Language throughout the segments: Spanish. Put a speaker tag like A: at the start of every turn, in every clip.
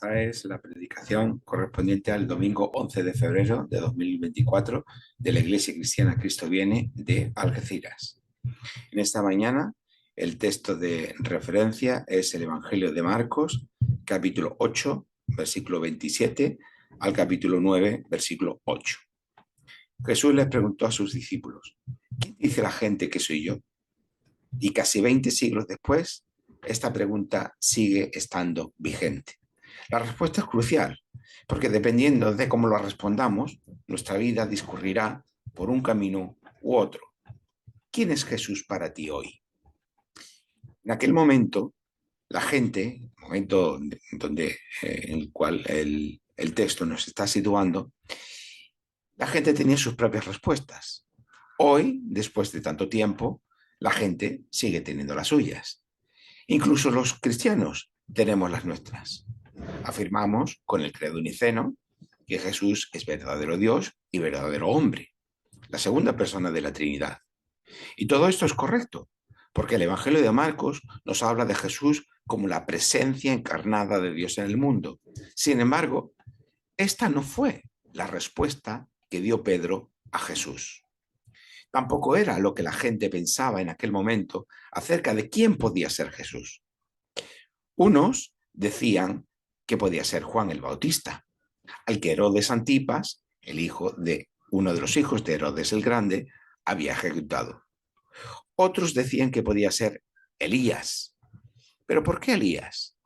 A: Esta es la predicación correspondiente al domingo 11 de febrero de 2024 de la Iglesia Cristiana Cristo Viene de Algeciras. En esta mañana el texto de referencia es el Evangelio de Marcos, capítulo 8, versículo 27 al capítulo 9, versículo 8. Jesús les preguntó a sus discípulos: ¿quién dice la gente que soy yo? Y casi 20 siglos después, esta pregunta sigue estando vigente. La respuesta es crucial, porque dependiendo de cómo lo respondamos, nuestra vida discurrirá por un camino u otro. ¿Quién es Jesús para ti hoy? En aquel momento, la gente, momento donde, en el cual el texto nos está situando, la gente tenía sus propias respuestas. Hoy, después de tanto tiempo, la gente sigue teniendo las suyas. Incluso los cristianos tenemos las nuestras. Afirmamos con el credo niceno que Jesús es verdadero Dios y verdadero hombre, la segunda persona de la Trinidad. Y todo esto es correcto, porque el Evangelio de Marcos nos habla de Jesús como la presencia encarnada de Dios en el mundo. Sin embargo, esta no fue la respuesta que dio Pedro a Jesús. Tampoco era lo que la gente pensaba en aquel momento acerca de quién podía ser Jesús. Unos decían que podía ser Juan el Bautista, al que Herodes Antipas, el hijo de uno de los hijos de Herodes el Grande, había ejecutado. Otros decían que podía ser Elías. ¿Pero por qué Elías?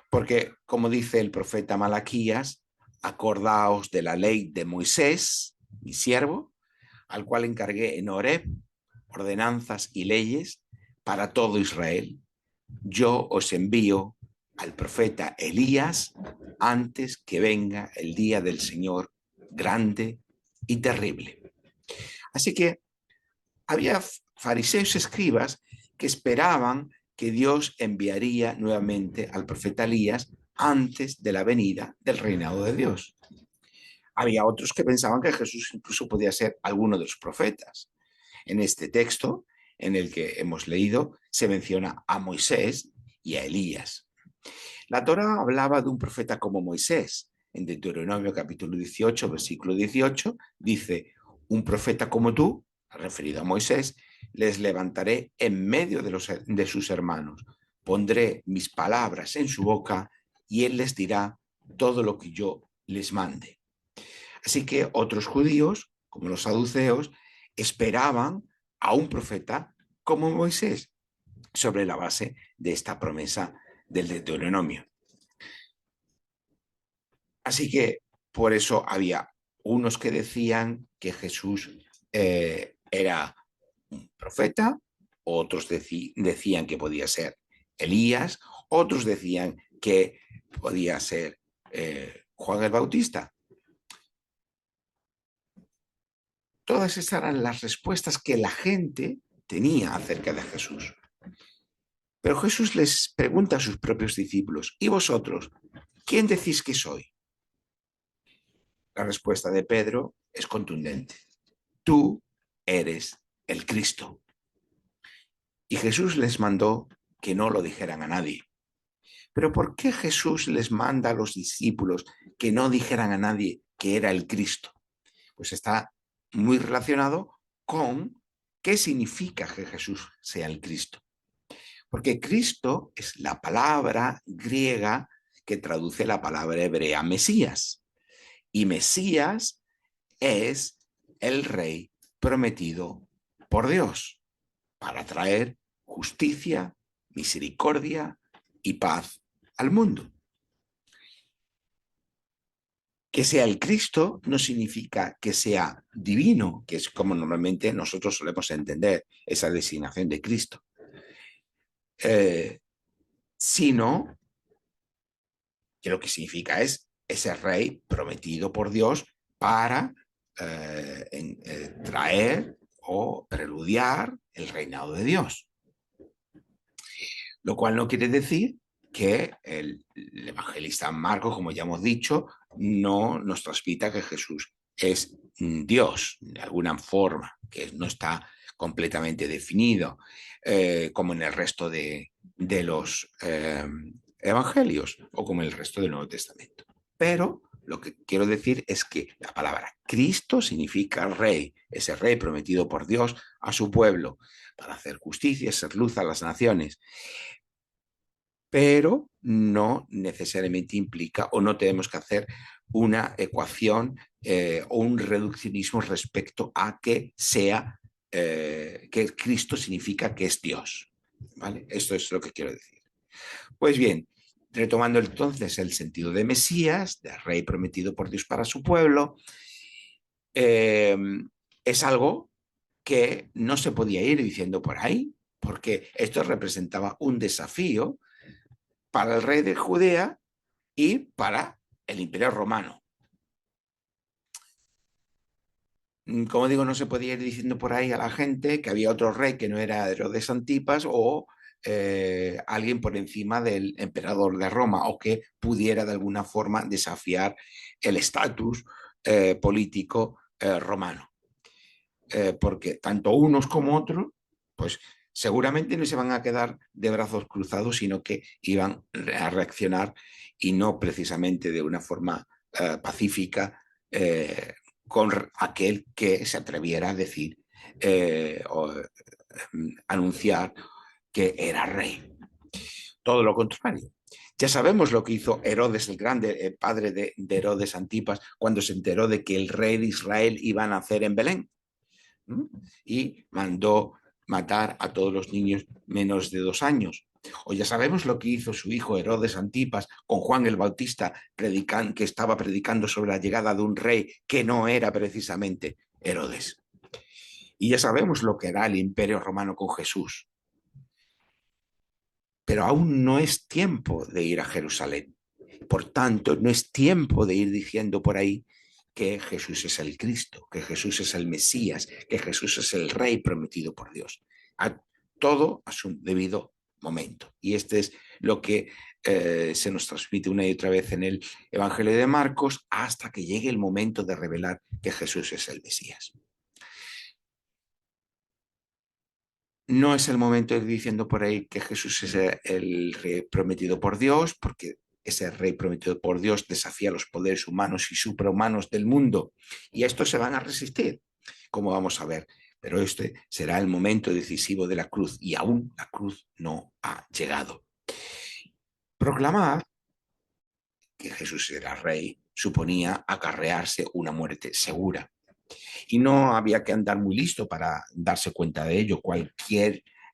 A: Porque, como dice el profeta Malaquías, acordaos de la ley de Moisés, mi siervo, al cual encargué en Horeb ordenanzas y leyes para todo Israel. Yo os envío al profeta Elías antes que venga el día del Señor grande y terrible. Así que había fariseos escribas que esperaban que Dios enviaría nuevamente al profeta Elías antes de la venida del reinado de Dios. Había otros que pensaban que Jesús incluso podía ser alguno de los profetas. En este texto, en el que hemos leído, se menciona a Moisés y a Elías. La Torá hablaba de un profeta como Moisés. En Deuteronomio capítulo 18, versículo 18, dice: un profeta como tú, referido a Moisés, les levantaré en medio de sus hermanos. Pondré mis palabras en su boca y él les dirá todo lo que yo les mande. Así que otros judíos, como los saduceos, esperaban a un profeta como Moisés, sobre la base de esta promesa del Deuteronomio. Así que por eso había unos que decían que Jesús era un profeta, otros decían que podía ser Elías, otros decían que podía ser Juan el Bautista. Todas esas eran las respuestas que la gente tenía acerca de Jesús. Pero Jesús les pregunta a sus propios discípulos: ¿y vosotros, quién decís que soy? La respuesta de Pedro es contundente: tú eres el Cristo. Y Jesús les mandó que no lo dijeran a nadie. ¿Pero por qué Jesús les manda a los discípulos que no dijeran a nadie que era el Cristo? Pues está muy relacionado con qué significa que Jesús sea el Cristo. Porque Cristo es la palabra griega que traduce la palabra hebrea Mesías. Y Mesías es el rey prometido por Dios para traer justicia, misericordia y paz al mundo. Que sea el Cristo no significa que sea divino, que es como normalmente nosotros solemos entender esa designación de Cristo, sino que lo que significa es ese rey prometido por Dios para traer o preludiar el reinado de Dios. Lo cual no quiere decir que el evangelista Marcos, como ya hemos dicho, no nos transmita que Jesús es Dios de alguna forma, que no está completamente definido, como en el resto de los evangelios o como el resto del Nuevo Testamento. Pero lo que quiero decir es que la palabra Cristo significa rey, ese rey prometido por Dios a su pueblo, para hacer justicia y ser luz a las naciones. Pero no necesariamente implica o no tenemos que hacer una ecuación o un reduccionismo respecto a que sea, que Cristo significa que es Dios. ¿Vale? Esto es lo que quiero decir. Pues bien, retomando entonces el sentido de Mesías, de rey prometido por Dios para su pueblo, eh, es algo que no se podía ir diciendo por ahí, porque esto representaba un desafío para el rey de Judea y para el Imperio Romano. Como digo, no se podía ir diciendo por ahí a la gente que había otro rey que no era Herodes Antipas o alguien por encima del emperador de Roma o que pudiera de alguna forma desafiar el estatus político romano. Porque tanto unos como otros, pues seguramente no se van a quedar de brazos cruzados, sino que iban a reaccionar y no precisamente de una forma pacífica con aquel que se atreviera a decir o anunciar que era rey. Todo lo contrario. Ya sabemos lo que hizo Herodes el Grande, el padre de Herodes Antipas, cuando se enteró de que el rey de Israel iba a nacer en Belén. Y mandó matar a todos los niños menos de 2 años. O ya sabemos lo que hizo su hijo Herodes Antipas con Juan el Bautista, que estaba predicando sobre la llegada de un rey que no era precisamente Herodes. Y ya sabemos lo que era el Imperio Romano con Jesús. Pero aún no es tiempo de ir a Jerusalén. Por tanto, no es tiempo de ir diciendo por ahí que Jesús es el Cristo, que Jesús es el Mesías, que Jesús es el Rey prometido por Dios. Todo a su debido momento. Y este es lo que se nos transmite una y otra vez en el Evangelio de Marcos hasta que llegue el momento de revelar que Jesús es el Mesías. No es el momento de ir diciendo por ahí que Jesús es el rey prometido por Dios, porque ese rey prometido por Dios desafía los poderes humanos y suprahumanos del mundo. Y estos se van a resistir, como vamos a ver. Pero este será el momento decisivo de la cruz y aún la cruz no ha llegado. Proclamar que Jesús era rey suponía acarrearse una muerte segura. Y no había que andar muy listo para darse cuenta de ello.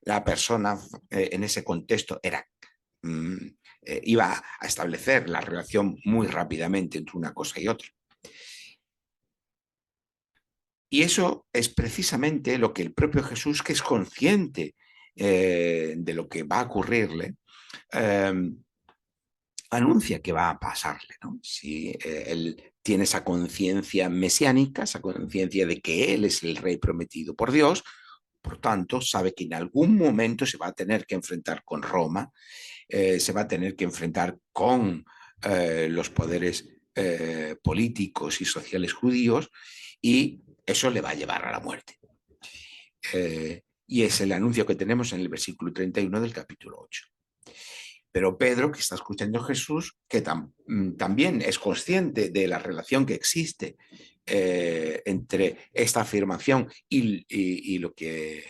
A: La persona en ese contexto iba a establecer la relación muy rápidamente entre una cosa y otra. Y eso es precisamente lo que el propio Jesús, que es consciente de lo que va a ocurrirle, anuncia que va a pasarle, ¿no? Si él tiene esa conciencia mesiánica, esa conciencia de que él es el rey prometido por Dios, por tanto, sabe que en algún momento se va a tener que enfrentar con Roma, se va a tener que enfrentar con los poderes políticos y sociales judíos y eso le va a llevar a la muerte. Y es el anuncio que tenemos en el versículo 31 del capítulo 8. Pero Pedro, que está escuchando a Jesús, que también es consciente de la relación que existe entre esta afirmación y lo que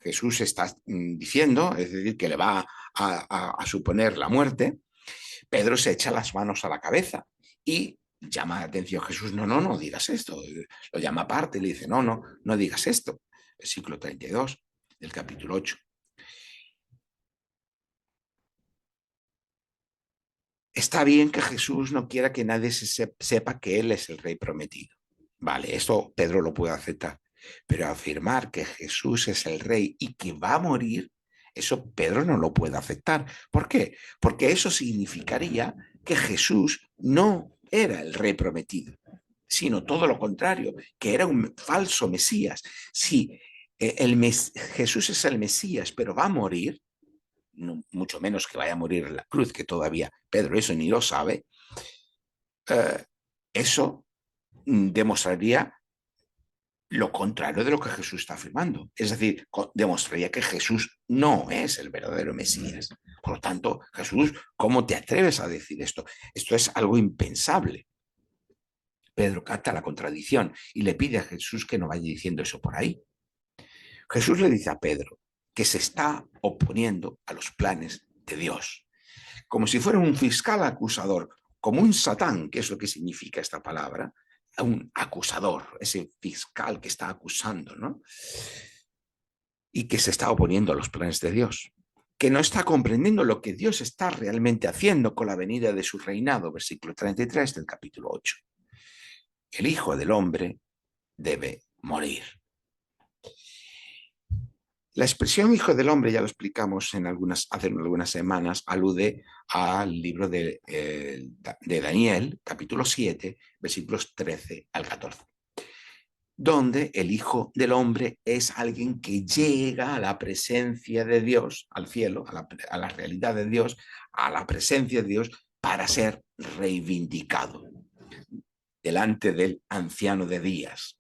A: Jesús está diciendo, es decir, que le va a suponer la muerte, Pedro se echa las manos a la cabeza y llama la atención a Jesús, no digas esto. Lo llama aparte y le dice, no digas esto. Versículo 32 del capítulo 8. Está bien que Jesús no quiera que nadie sepa que Él es el rey prometido. Vale, esto Pedro lo puede aceptar. Pero afirmar que Jesús es el rey y que va a morir, eso Pedro no lo puede aceptar. ¿Por qué? Porque eso significaría que Jesús no era el rey prometido, sino todo lo contrario, que era un falso Mesías. Si Jesús es el Mesías, pero va a morir, no, mucho menos que vaya a morir en la cruz, que todavía Pedro eso ni lo sabe, eso demostraría lo contrario de lo que Jesús está afirmando. Es decir, demostraría que Jesús no es el verdadero Mesías. Por lo tanto, Jesús, ¿cómo te atreves a decir esto? Esto es algo impensable. Pedro capta la contradicción y le pide a Jesús que no vaya diciendo eso por ahí. Jesús le dice a Pedro que se está oponiendo a los planes de Dios, como si fuera un fiscal acusador, como un satán, que es lo que significa esta palabra, un acusador, ese fiscal que está acusando, ¿no? Y que se está oponiendo a los planes de Dios, que no está comprendiendo lo que Dios está realmente haciendo con la venida de su reinado, versículo 33 del capítulo 8. El Hijo del Hombre debe morir. La expresión Hijo del Hombre, ya lo explicamos hace algunas semanas, alude al libro de Daniel, capítulo 7, versículos 13 al 14, donde el Hijo del Hombre es alguien que llega a la presencia de Dios, al cielo, a la realidad de Dios, a la presencia de Dios, para ser reivindicado delante del anciano de días.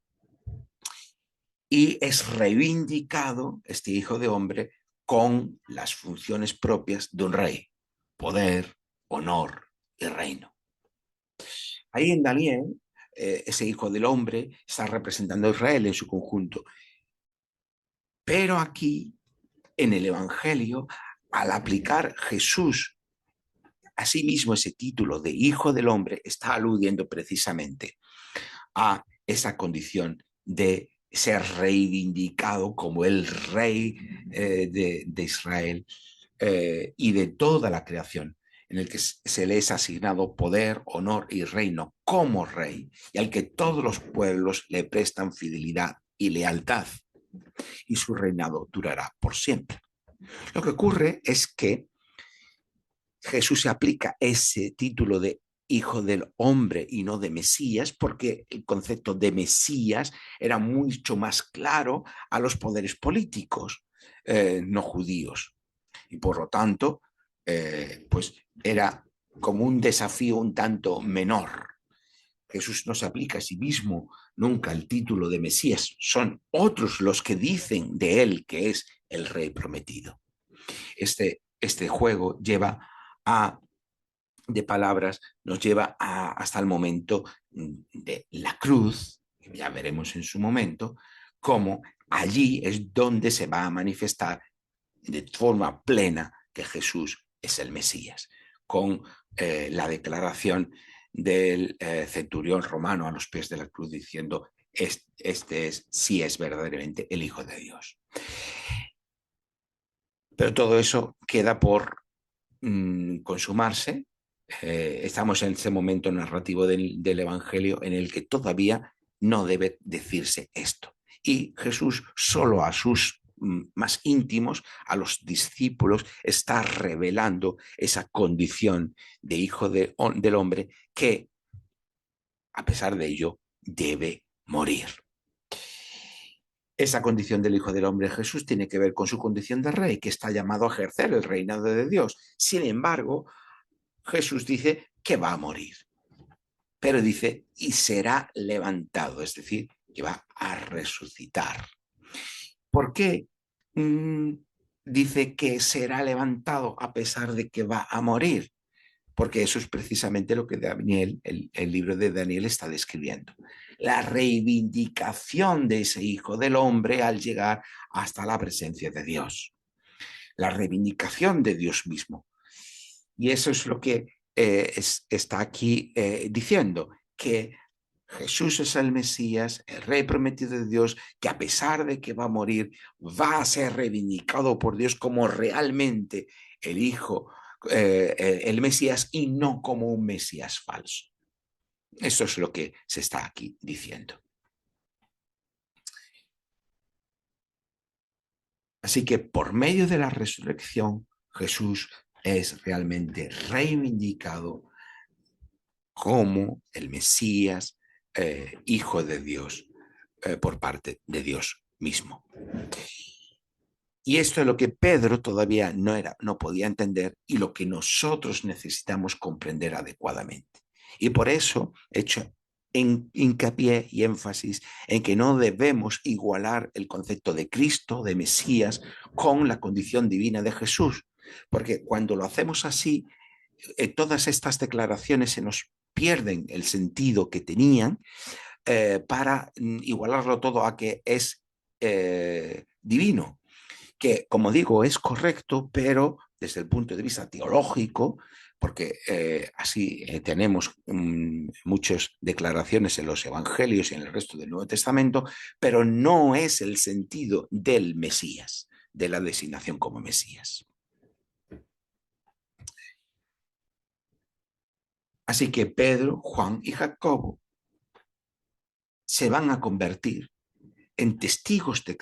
A: Y es reivindicado este Hijo de Hombre con las funciones propias de un rey: poder, honor y reino. Ahí en Daniel, ese Hijo del Hombre está representando a Israel en su conjunto. Pero aquí, en el Evangelio, al aplicar Jesús a sí mismo ese título de Hijo del Hombre, está aludiendo precisamente a esa condición de ser reivindicado como el rey de Israel y de toda la creación, en el que se le es asignado poder, honor y reino como rey, y al que todos los pueblos le prestan fidelidad y lealtad, y su reinado durará por siempre. Lo que ocurre es que Jesús se aplica ese título de Hijo del Hombre y no de Mesías, porque el concepto de Mesías era mucho más claro a los poderes políticos no judíos. Y por lo tanto, pues era como un desafío un tanto menor. Jesús no se aplica a sí mismo nunca el título de Mesías, son otros los que dicen de él que es el rey prometido. Este juego de palabras nos lleva hasta el momento de la cruz, que ya veremos en su momento, cómo allí es donde se va a manifestar de forma plena que Jesús es el Mesías, con la declaración del centurión romano a los pies de la cruz diciendo: sí es verdaderamente el Hijo de Dios. Pero todo eso queda por consumarse. Estamos en ese momento narrativo del Evangelio en el que todavía no debe decirse esto. Y Jesús solo a sus más íntimos, a los discípulos, está revelando esa condición de Hijo del Hombre que, a pesar de ello, debe morir. Esa condición del Hijo del Hombre Jesús tiene que ver con su condición de rey, que está llamado a ejercer el reinado de Dios. Sin embargo, Jesús dice que va a morir, pero dice y será levantado, es decir, que va a resucitar. ¿Por qué dice que será levantado a pesar de que va a morir? Porque eso es precisamente lo que Daniel, el libro de Daniel está describiendo. La reivindicación de ese Hijo del Hombre al llegar hasta la presencia de Dios. La reivindicación de Dios mismo. Y eso es lo que está aquí diciendo, que Jesús es el Mesías, el Rey prometido de Dios, que a pesar de que va a morir, va a ser reivindicado por Dios como realmente el Hijo, el Mesías, y no como un Mesías falso. Eso es lo que se está aquí diciendo. Así que por medio de la resurrección, Jesús es realmente reivindicado como el Mesías, Hijo de Dios, por parte de Dios mismo. Y esto es lo que Pedro todavía no podía entender y lo que nosotros necesitamos comprender adecuadamente. Y por eso he hecho hincapié y énfasis en que no debemos igualar el concepto de Cristo, de Mesías, con la condición divina de Jesús, porque cuando lo hacemos así, todas estas declaraciones se nos pierden el sentido que tenían para igualarlo todo a que es divino, que como digo es correcto, pero desde el punto de vista teológico, porque así tenemos muchas declaraciones en los evangelios y en el resto del Nuevo Testamento, pero no es el sentido del Mesías, de la designación como Mesías. Así que Pedro, Juan y Jacobo se van a convertir en testigos de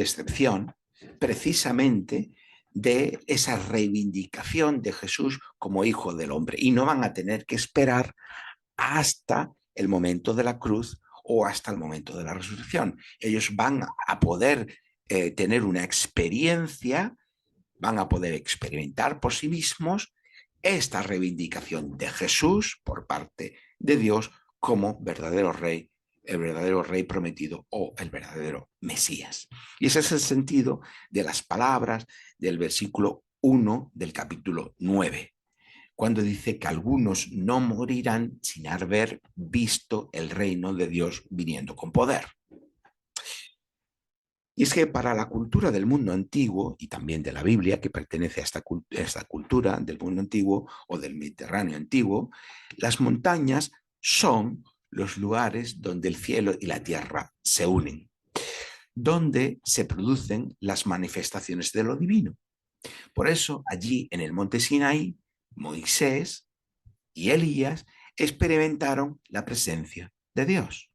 A: excepción precisamente de esa reivindicación de Jesús como hijo del hombre, y no van a tener que esperar hasta el momento de la cruz o hasta el momento de la resurrección. Ellos van a poder tener una experiencia, van a poder experimentar por sí mismos esta reivindicación de Jesús por parte de Dios como verdadero rey, el verdadero rey prometido o el verdadero Mesías. Y ese es el sentido de las palabras del versículo 1 del capítulo 9, cuando dice que algunos no morirán sin haber visto el reino de Dios viniendo con poder. Y es que para la cultura del mundo antiguo, y también de la Biblia, que pertenece a esta cultura del mundo antiguo o del Mediterráneo antiguo, las montañas son los lugares donde el cielo y la tierra se unen, donde se producen las manifestaciones de lo divino. Por eso, allí en el monte Sinaí, Moisés y Elías experimentaron la presencia de Dios.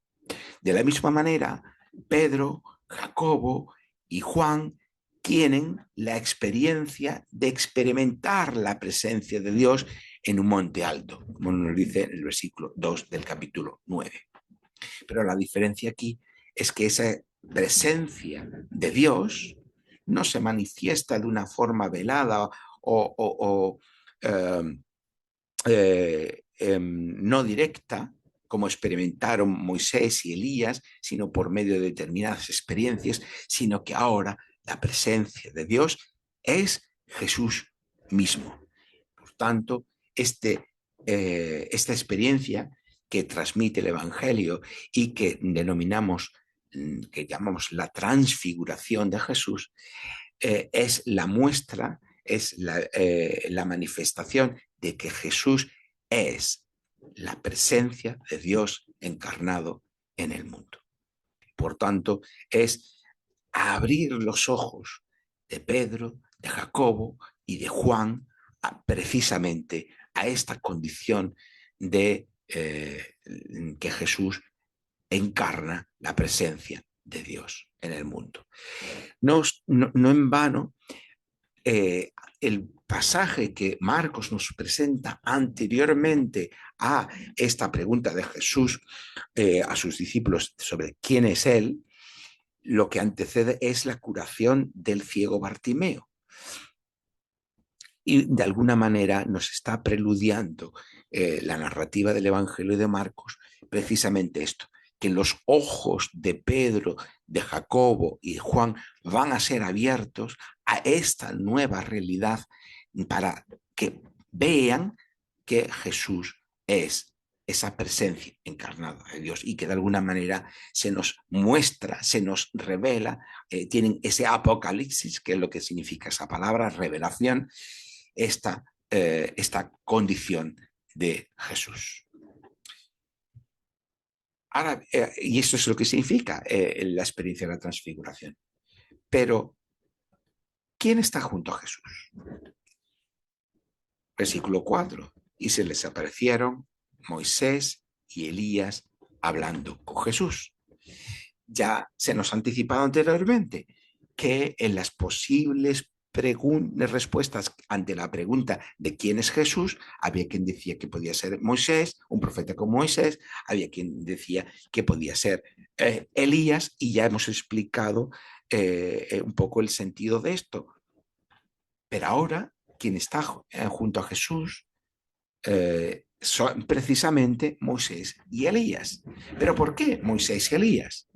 A: De la misma manera, Pedro, Jacobo y Juan tienen la experiencia de experimentar la presencia de Dios en un monte alto, como nos dice en el versículo 2 del capítulo 9. Pero la diferencia aquí es que esa presencia de Dios no se manifiesta de una forma velada o no directa, como experimentaron Moisés y Elías, sino por medio de determinadas experiencias, sino que ahora la presencia de Dios es Jesús mismo. Por tanto, esta experiencia que transmite el Evangelio y que denominamos, que llamamos la transfiguración de Jesús, es la muestra, es la manifestación de que Jesús es la presencia de Dios encarnado en el mundo. Por tanto, es abrir los ojos de Pedro, de Jacobo y de Juan precisamente a esta condición de que Jesús encarna la presencia de Dios en el mundo. No en vano, el pasaje que Marcos nos presenta anteriormente a esta pregunta de Jesús a sus discípulos sobre quién es Él, lo que antecede es la curación del ciego Bartimeo. Y de alguna manera nos está preludiando la narrativa del Evangelio de Marcos precisamente esto, que los ojos de Pedro, de Jacobo y de Juan van a ser abiertos a esta nueva realidad para que vean que Jesús es esa presencia encarnada de Dios y que de alguna manera se nos muestra, se nos revela, tienen ese apocalipsis, que es lo que significa esa palabra, revelación, esta condición de Jesús. Ahora, y esto es lo que significa la experiencia de la transfiguración. Pero, ¿quién está junto a Jesús? Versículo 4. Y se les aparecieron Moisés y Elías hablando con Jesús. Ya se nos ha anticipado anteriormente que en las posibles respuestas ante la pregunta de quién es Jesús, había quien decía que podía ser Moisés, un profeta como Moisés, había quien decía que podía ser Elías, y ya hemos explicado un poco el sentido de esto. Pero ahora, quien está junto a Jesús son precisamente Moisés y Elías. ¿Pero por qué Moisés y Elías?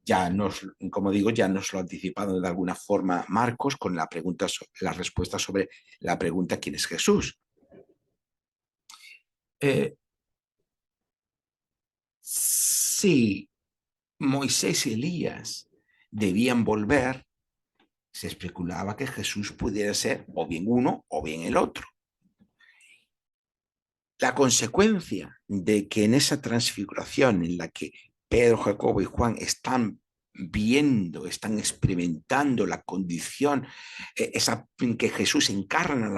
A: Ya nos, como digo, ya nos lo ha anticipado de alguna forma Marcos con la pregunta, la respuesta sobre la pregunta ¿quién es Jesús? Eh, si Moisés y Elías debían volver, se especulaba que Jesús pudiera ser o bien uno o bien el otro. La consecuencia de que en esa transfiguración en la que Pedro, Jacobo y Juan están viendo, están experimentando la condición, esa, en que Jesús encarna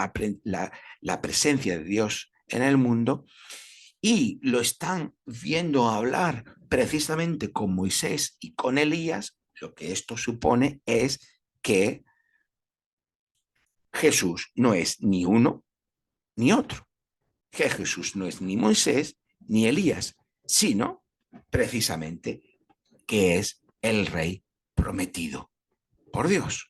A: la presencia de Dios en el mundo, y lo están viendo hablar precisamente con Moisés y con Elías, lo que esto supone es que Jesús no es ni uno ni otro, que Jesús no es ni Moisés ni Elías, sino precisamente que es el rey prometido por Dios.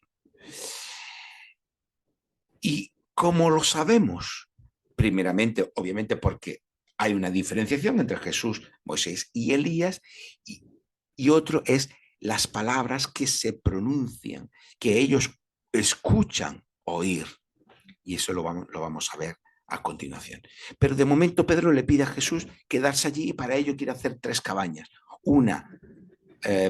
A: ¿Y cómo lo sabemos? Primeramente, obviamente, porque hay una diferenciación entre Jesús, Moisés y Elías, y otro es las palabras que se pronuncian, que ellos escuchan oír. Y eso lo vamos a ver a continuación. Pero de momento Pedro le pide a Jesús quedarse allí y para ello quiere hacer 3 cabañas. Una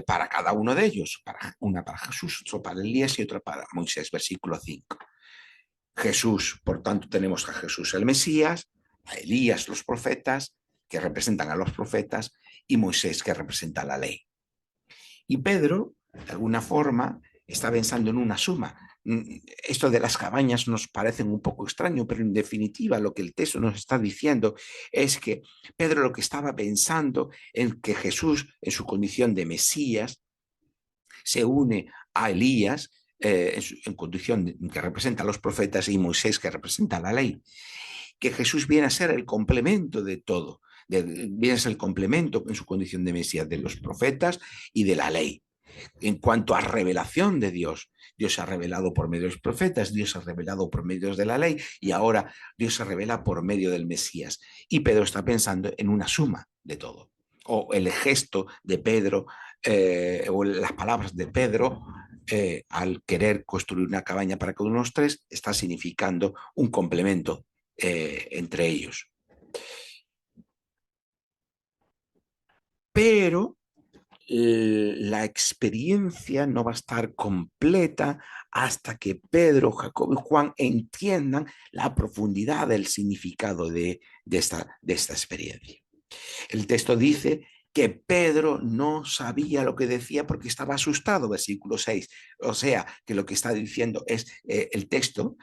A: para cada uno de ellos, una para Jesús, otra para Elías y otra para Moisés, versículo 5. Jesús, por tanto, tenemos a Jesús el Mesías, a Elías los profetas, que representan a los profetas, y Moisés, que representa la ley. Y Pedro, de alguna forma, está pensando en una suma. Esto de las cabañas nos parece un poco extraño, pero en definitiva lo que el texto nos está diciendo es que Pedro lo que estaba pensando en que Jesús, en su condición de Mesías, se une a Elías en condición que representa a los profetas y Moisés que representa la ley, que Jesús viene a ser el complemento de todo, viene a ser el complemento en su condición de Mesías de los profetas y de la ley. En cuanto a revelación de Dios, Dios se ha revelado por medio de los profetas, Dios se ha revelado por medio de la ley y ahora Dios se revela por medio del Mesías. Y Pedro está pensando en una suma de todo. O el gesto de Pedro, o las palabras de Pedro, al querer construir una cabaña para cada uno de los 3, está significando un complemento entre ellos. Pero la experiencia no va a estar completa hasta que Pedro, Jacobo y Juan entiendan la profundidad del significado de esta experiencia. El texto dice que Pedro no sabía lo que decía porque estaba asustado, versículo 6. O sea, que lo que está diciendo es el texto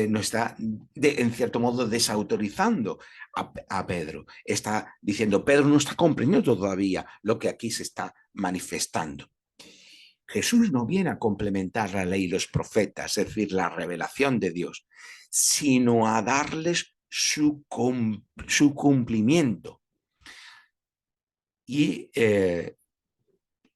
A: no está, en cierto modo, desautorizando a Pedro. Está diciendo, Pedro no está comprendiendo todavía lo que aquí se está manifestando. Jesús no viene a complementar la ley y los profetas, es decir, la revelación de Dios, sino a darles su cumplimiento. Y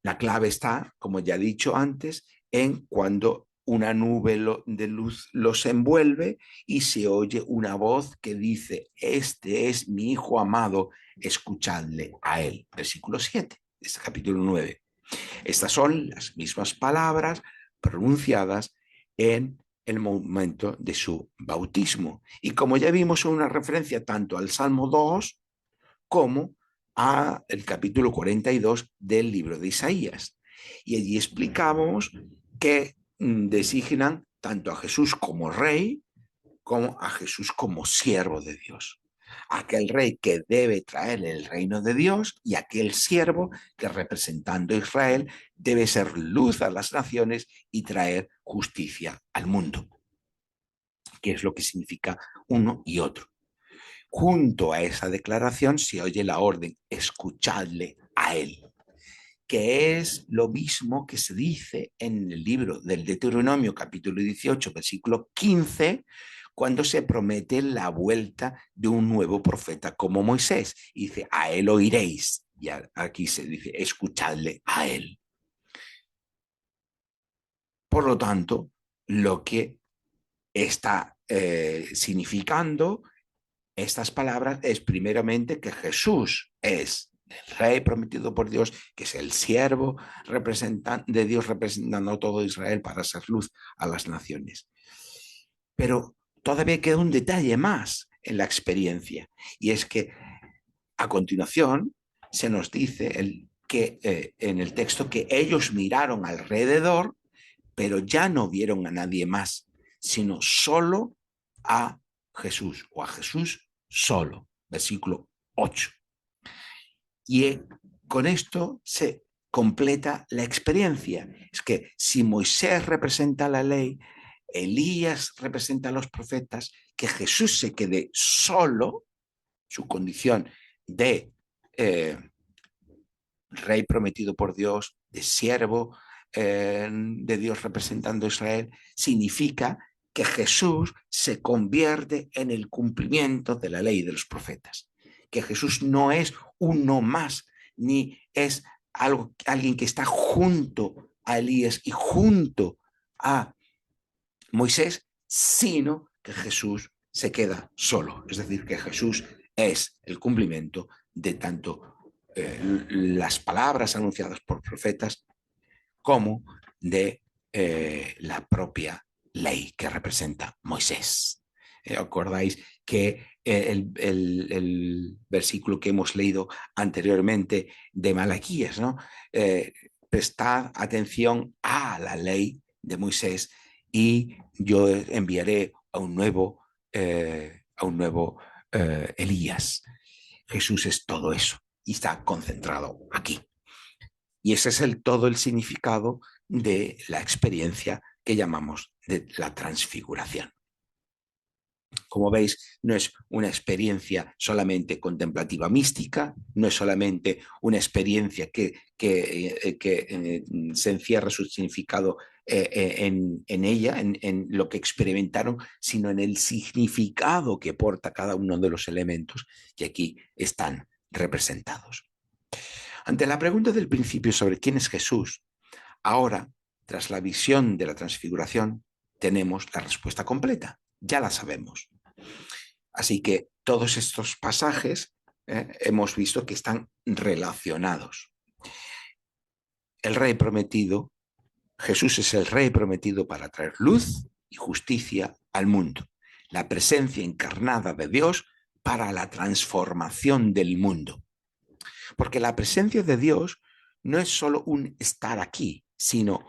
A: la clave está, como ya he dicho antes, en cuando una nube de luz los envuelve y se oye una voz que dice, este es mi hijo amado, escuchadle a él. Versículo 7, este capítulo 9. Estas son las mismas palabras pronunciadas en el momento de su bautismo. Y como ya vimos, son una referencia tanto al Salmo 2 como a el capítulo 42 del libro de Isaías. Y allí explicamos que designan tanto a Jesús como rey, como a Jesús como siervo de Dios. Aquel rey que debe traer el reino de Dios y aquel siervo que representando a Israel debe ser luz a las naciones y traer justicia al mundo, que es lo que significa uno y otro. Junto a esa declaración se oye la orden, escuchadle a él, que es lo mismo que se dice en el libro del Deuteronomio, capítulo 18, versículo 15, cuando se promete la vuelta de un nuevo profeta como Moisés. Y dice, a él oiréis. Y aquí se dice, escuchadle a él. Por lo tanto, lo que está significando
B: estas palabras es primeramente que Jesús es el rey prometido por Dios, que es el siervo de Dios representando a todo Israel para hacer luz a las naciones. Pero todavía queda un detalle más en la experiencia, y es que a continuación se nos dice en el texto que ellos miraron alrededor, pero ya no vieron a nadie más, sino solo a Jesús, o a Jesús solo. Versículo 8. Y con esto se completa la experiencia. Es que si Moisés representa la ley, Elías representa a los profetas, que Jesús se quede solo, su condición de rey prometido por Dios, de siervo de Dios representando a Israel, significa que Jesús se convierte en el cumplimiento de la ley de los profetas. Que Jesús no es uno más, ni es alguien que está junto a Elías y junto a Moisés, sino que Jesús se queda solo. Es decir, que Jesús es el cumplimiento de tanto las palabras anunciadas por profetas como de la propia ley que representa Moisés. ¿Acordáis que el versículo que hemos leído anteriormente de Malaquías, ¿no? Prestad atención a la ley de Moisés y yo enviaré a un nuevo Elías. Jesús es todo eso y está concentrado aquí. Y ese es todo el significado de la experiencia que llamamos de la transfiguración. Como veis, no es una experiencia solamente contemplativa mística, no es solamente una experiencia que se encierra su significado en ella, en lo que experimentaron, sino en el significado que porta cada uno de los elementos que aquí están representados. Ante la pregunta del principio sobre quién es Jesús, ahora, tras la visión de la transfiguración, tenemos la respuesta completa. Ya la sabemos. Así que todos estos pasajes hemos visto que están relacionados. El rey prometido, Jesús es el rey prometido para traer luz y justicia al mundo. La presencia encarnada de Dios para la transformación del mundo. Porque la presencia de Dios no es solo un estar aquí, sino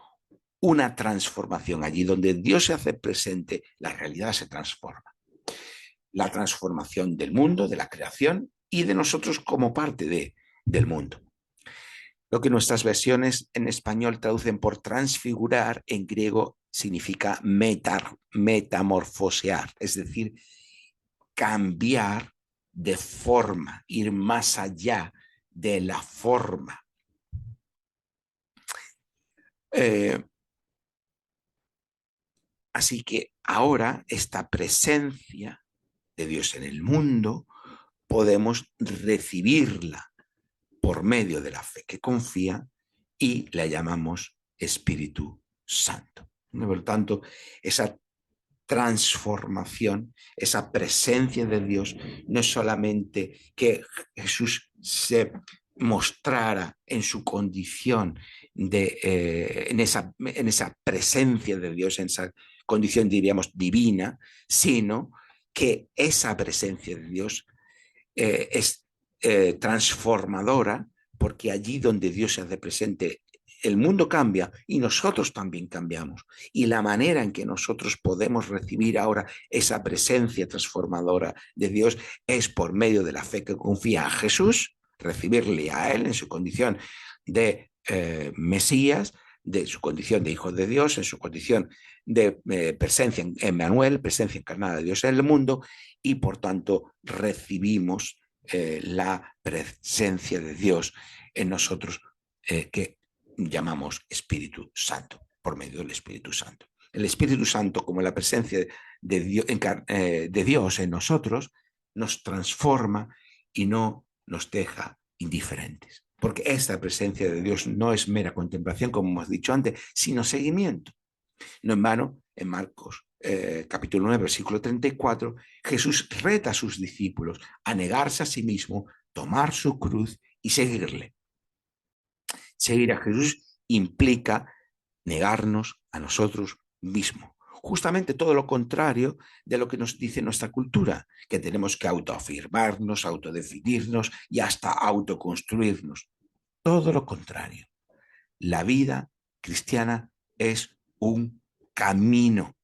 B: una transformación. Allí donde Dios se hace presente, la realidad se transforma. La transformación del mundo, de la creación y de nosotros como parte del mundo. Lo que nuestras versiones en español traducen por transfigurar, en griego significa metamorfosear, es decir, cambiar de forma, ir más allá de la forma. Así que ahora esta presencia de Dios en el mundo podemos recibirla por medio de la fe que confía y la llamamos Espíritu Santo. Por lo tanto, esa transformación, esa presencia de Dios, no es solamente que Jesús se mostrara en su condición en esa presencia de Dios, en esa condición, diríamos, divina, sino que esa presencia de Dios es transformadora, porque allí donde Dios se hace presente, el mundo cambia y nosotros también cambiamos. Y la manera en que nosotros podemos recibir ahora esa presencia transformadora de Dios es por medio de la fe que confía a Jesús, recibirle a Él en su condición de Mesías, de su condición de Hijo de Dios, en su condición de presencia en Emmanuel, presencia encarnada de Dios en el mundo, y por tanto recibimos la presencia de Dios en nosotros que llamamos Espíritu Santo, por medio del Espíritu Santo. El Espíritu Santo, como la presencia de Dios en nosotros, nos transforma y no nos deja indiferentes. Porque esta presencia de Dios no es mera contemplación, como hemos dicho antes, sino seguimiento. No en vano, en Marcos capítulo 9, versículo 34, Jesús reta a sus discípulos a negarse a sí mismo, tomar su cruz y seguirle. Seguir a Jesús implica negarnos a nosotros mismos. Justamente todo lo contrario de lo que nos dice nuestra cultura, que tenemos que autoafirmarnos, autodefinirnos y hasta autoconstruirnos. Todo lo contrario. La vida cristiana es un camino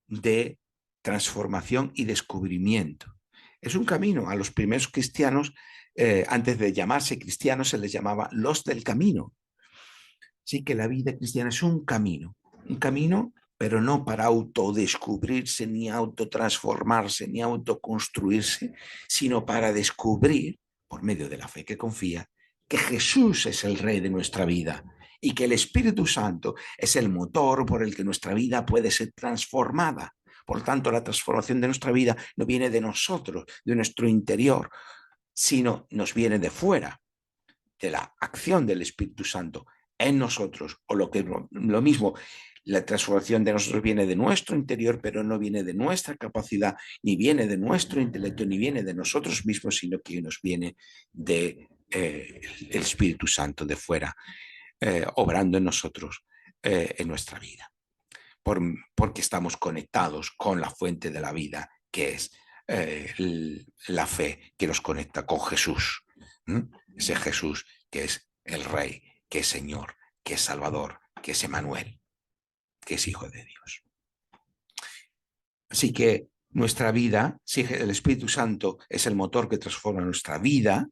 B: de transformación y descubrimiento. Es un camino. A los primeros cristianos, antes de llamarse cristianos, se les llamaba los del camino. Sí que la vida cristiana es un camino, pero no para autodescubrirse, ni autotransformarse, ni autoconstruirse, sino para descubrir, por medio de la fe que confía, que Jesús es el Rey de nuestra vida y que el Espíritu Santo es el motor por el que nuestra vida puede ser transformada. Por tanto, la transformación de nuestra vida no viene de nosotros, de nuestro interior, sino nos viene de fuera, de la acción del Espíritu Santo en nosotros, o lo mismo, la transformación de nosotros viene de nuestro interior, pero no viene de nuestra capacidad, ni viene de nuestro intelecto, ni viene de nosotros mismos, sino que nos viene de el Espíritu Santo de fuera, obrando en nosotros, en nuestra vida, porque estamos conectados con la fuente de la vida, que es la fe que nos conecta con Jesús. Ese Jesús que es el Rey, que es Señor, que es Salvador, que es Emmanuel, que es Hijo de Dios. Así que nuestra vida, si el Espíritu Santo es el motor que transforma nuestra vida,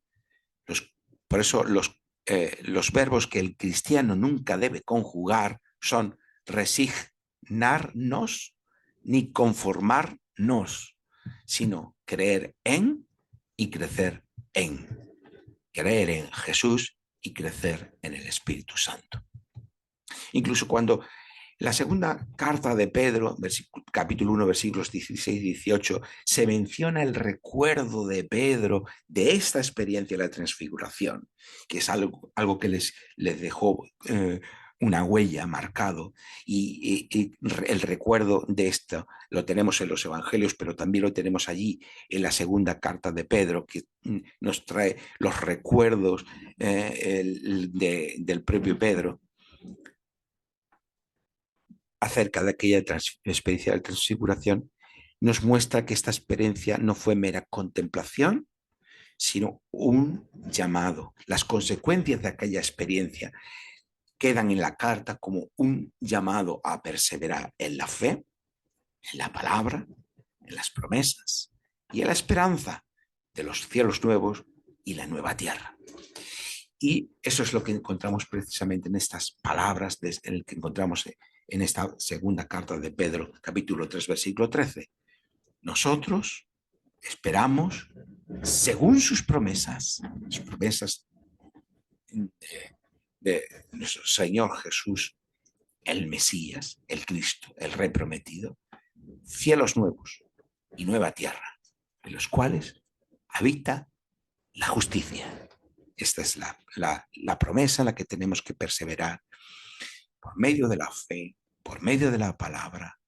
B: por eso los verbos que el cristiano nunca debe conjugar son resignarnos ni conformarnos, sino creer en y crecer en. Creer en Jesús y crecer en el Espíritu Santo. Incluso cuando la segunda carta de Pedro, capítulo 1, versículos 16 y 18, se menciona el recuerdo de Pedro de esta experiencia de la transfiguración, que es algo que les dejó una huella marcado, y el recuerdo de esto lo tenemos en los evangelios, pero también lo tenemos allí en la segunda carta de Pedro, que nos trae los recuerdos del propio Pedro acerca de aquella experiencia de transfiguración. Nos muestra que esta experiencia no fue mera contemplación, sino un llamado. Las consecuencias de aquella experiencia quedan en la carta como un llamado a perseverar en la fe, en la palabra, en las promesas y en la esperanza de los cielos nuevos y la nueva tierra. Y eso es lo que encontramos precisamente en estas palabras, en el que encontramos en esta segunda carta de Pedro, capítulo 3, versículo 13. Nosotros esperamos según sus promesas de nuestro Señor Jesús, el Mesías, el Cristo, el Rey prometido, cielos nuevos y nueva tierra, en los cuales habita la justicia. Esta es la promesa en la que tenemos que perseverar por medio de la fe, por medio de la palabra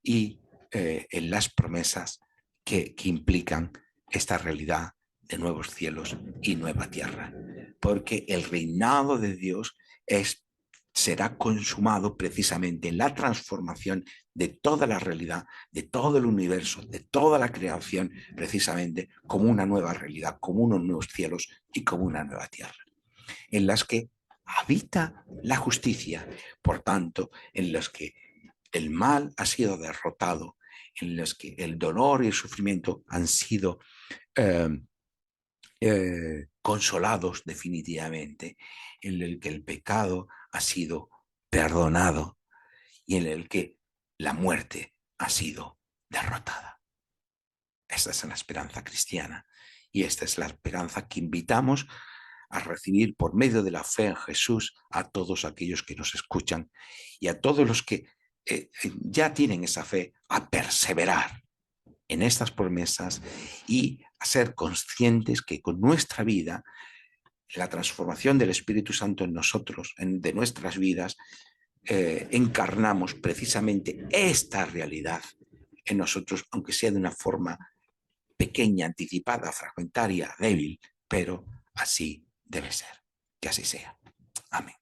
B: y en las promesas que implican esta realidad de nuevos cielos y nueva tierra. Porque el reinado de Dios será consumado precisamente en la transformación de toda la realidad, de todo el universo, de toda la creación, precisamente como una nueva realidad, como unos nuevos cielos y como una nueva tierra, en las que habita la justicia, por tanto, en los que el mal ha sido derrotado, en los que el dolor y el sufrimiento han sido consolados definitivamente, en el que el pecado ha sido perdonado y en el que la muerte ha sido derrotada. Esta es la esperanza cristiana y esta es la esperanza que invitamos a recibir por medio de la fe en Jesús a todos aquellos que nos escuchan y a todos los que ya tienen esa fe, a perseverar en estas promesas y a ser conscientes que con nuestra vida, la transformación del Espíritu Santo en nosotros, de nuestras vidas, encarnamos precisamente esta realidad en nosotros, aunque sea de una forma pequeña, anticipada, fragmentaria, débil, pero así debe ser. Que así sea. Amén.